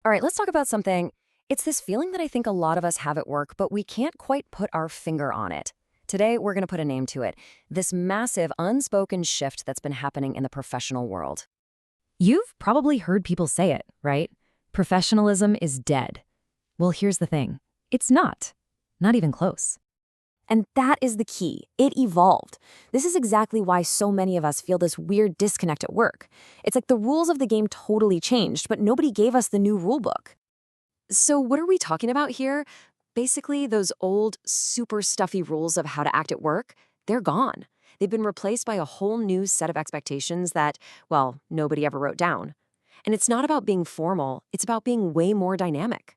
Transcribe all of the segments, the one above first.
All right, let's talk about something. It's this feeling that I think a lot of us have at work, but we can't quite put our finger on it. Today, we're going to put a name to it. This massive, unspoken shift that's been happening in the professional world. You've probably heard people say it, right? Professionalism is dead. Well, here's the thing. It's not. Not even close. And that is the key. It evolved. This is exactly why so many of us feel this weird disconnect at work. It's like the rules of the game totally changed, but nobody gave us the new rule book. So what are we talking about here? Basically, those old, super stuffy rules of how to act at work, they're gone. They've been replaced by a whole new set of expectations that, well, nobody ever wrote down. And it's not about being formal, it's about being way more dynamic.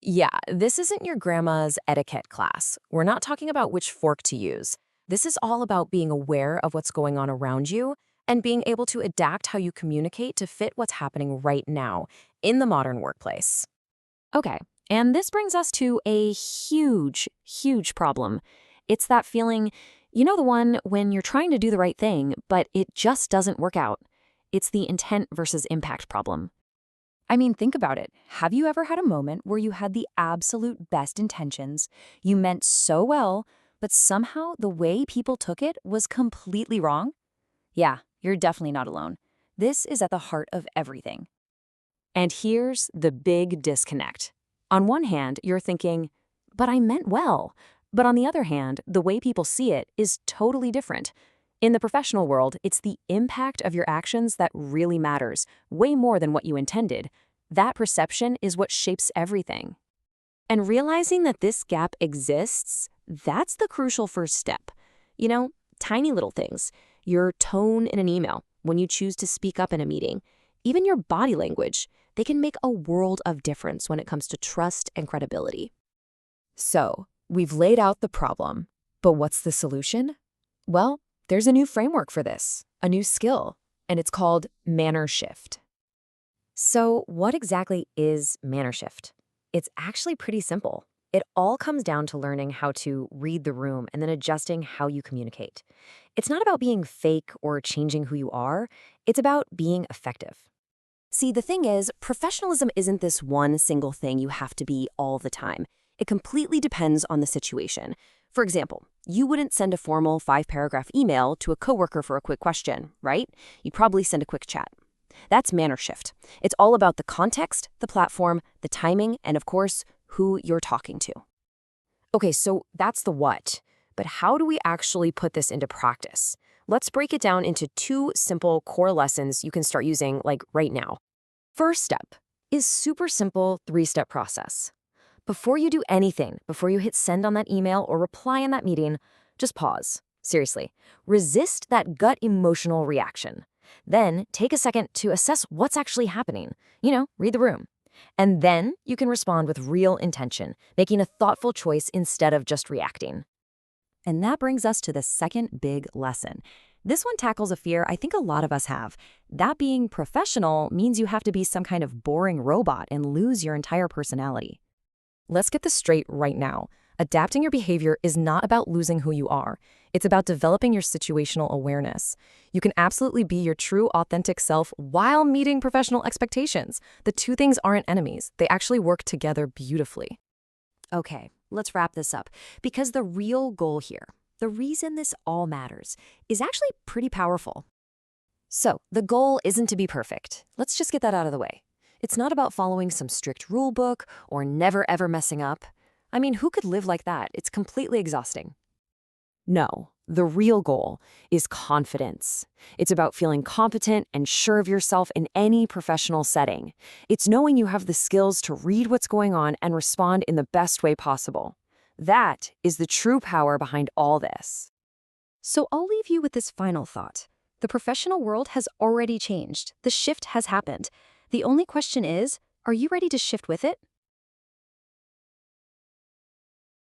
Yeah, this isn't your grandma's etiquette class. We're not talking about which fork to use. This is all about being aware of what's going on around you and being able to adapt how you communicate to fit what's happening right now in the modern workplace. Okay, and this brings us to a huge, huge problem. It's that feeling, the one when you're trying to do the right thing, but it just doesn't work out. It's the intent versus impact problem. I mean, think about it. Have you ever had a moment where you had the absolute best intentions, you meant so well, but somehow the way people took it was completely wrong? Yeah, you're definitely not alone. This is at the heart of everything. And here's the big disconnect. On one hand, you're thinking, but I meant well. But on the other hand, the way people see it is totally different. In the professional world, it's the impact of your actions that really matters, way more than what you intended. That perception is what shapes everything. And realizing that this gap exists, that's the crucial first step. Tiny little things. Your tone in an email, when you choose to speak up in a meeting, even your body language, they can make a world of difference when it comes to trust and credibility. So, we've laid out the problem, but what's the solution? Well, there's a new framework for this, a new skill, and it's called MannerShift. So, what exactly is MannerShift? It's actually pretty simple. It all comes down to learning how to read the room and then adjusting how you communicate. It's not about being fake or changing who you are, it's about being effective. See, the thing is, professionalism isn't this one single thing you have to be all the time. It completely depends on the situation. For example, you wouldn't send a formal 5-paragraph email to a coworker for a quick question, right? You'd probably send a quick chat. That's MannerShift. It's all about the context, the platform, the timing, and of course, who you're talking to. Okay, so that's the what. But how do we actually put this into practice? Let's break it down into 2 simple core lessons you can start using right now. First step is super simple 3-step process. Before you do anything, before you hit send on that email or reply in that meeting, just pause. Seriously, resist that gut emotional reaction. Then take a second to assess what's actually happening. Read the room. And then you can respond with real intention, making a thoughtful choice instead of just reacting. And that brings us to the second big lesson. This one tackles a fear I think a lot of us have. That being professional means you have to be some kind of boring robot and lose your entire personality. Let's get this straight right now. Adapting your behavior is not about losing who you are. It's about developing your situational awareness. You can absolutely be your true, authentic self while meeting professional expectations. The 2 things aren't enemies. They actually work together beautifully. Okay, let's wrap this up. Because the real goal here, the reason this all matters, is actually pretty powerful. So, the goal isn't to be perfect. Let's just get that out of the way. It's not about following some strict rule book or never ever messing up. I mean, who could live like that? It's completely exhausting. No, the real goal is confidence. It's about feeling competent and sure of yourself in any professional setting. It's knowing you have the skills to read what's going on and respond in the best way possible. That is the true power behind all this. So I'll leave you with this final thought. The professional world has already changed. The shift has happened. The only question is, are you ready to shift with it?